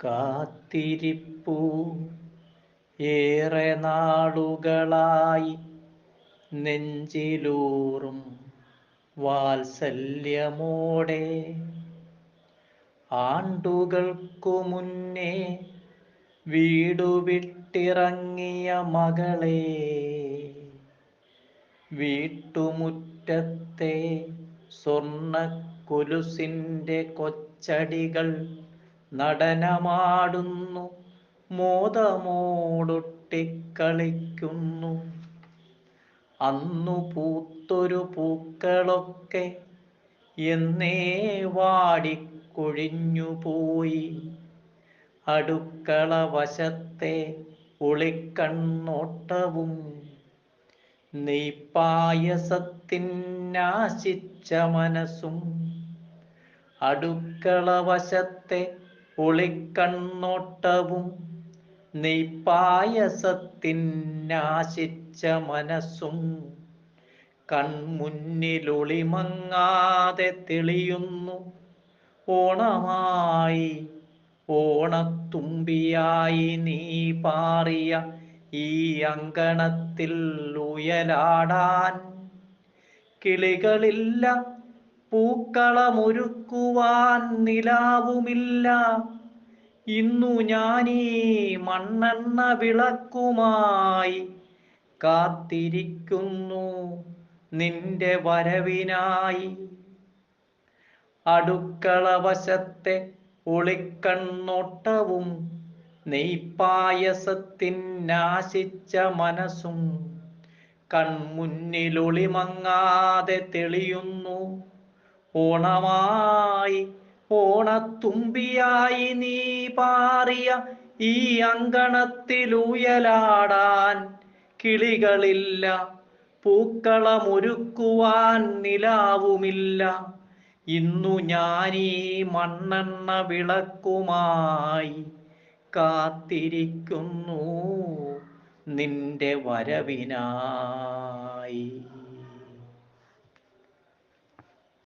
കാത്തിരിപ്പു ഏറെ നാളുകളായി നെഞ്ചിലൂറും വാത്സല്യമോടെ ആണ്ടുകൾക്കു മുന്നേ വീടുവിട്ടിറങ്ങിയ മകളെ വീട്ടുമുറ്റത്തെ സ്വർണ്ണക്കൊലുസിൻ്റെ കൊച്ചടികൾ നടനമാടുന്നു, മോദമോടൊട്ടിക്കളിക്കുന്നു. അന്നു പൂത്തൊരു പൂക്കളൊക്കെ എന്നേ വാടിക്കൊഴിഞ്ഞുപോയി. അടുക്കള വശത്തെ ഒളിക്കണ്ണോട്ടവും നെയ്പായസത്തിനാശിച്ച മനസ്സും. അടുക്കള വശത്തെ ഒളിക്കണ്ണോട്ടവും നെയ്പായസത്തിനാശിച്ച മനസ്സും കൺമുന്നിലൊളിമങ്ങാതെ തെളിയുന്നു. ഓണമായി ഓണത്തുമ്പിയായി നീ പാറിയ ഈ അങ്കണത്തിൽ ഉയലാടാൻ കിളികളില്ല, പൂക്കളമൊരുക്കുവാൻ നിലാവുമില്ല. ഇന്നു ഞാനീ മണ്ണെണ്ണ വിളക്കുമായി കാത്തിരിക്കുന്നു നിന്റെ വരവിനായി. അടുക്കള വശത്തെ ഒളിക്കണ്ണോട്ടവും നെയ്പായസത്തിനാശിച്ച മനസ്സും കൺമുന്നിലൊളിമങ്ങാതെ തെളിയുന്നു. ഓണമായി ഓണത്തുമ്പിയായി നീ പാറിയ ഈ അങ്കണത്തിലുയലാടാൻ കിളികളില്ല, പൂക്കളമൊരുക്കുവാൻ നിലാവുമില്ല. ഇന്നു ഞാനീ മണ്ണെണ്ണ വിളക്കുമായി കാത്തിരിക്കുന്നു നിന്റെ വരവിനായി.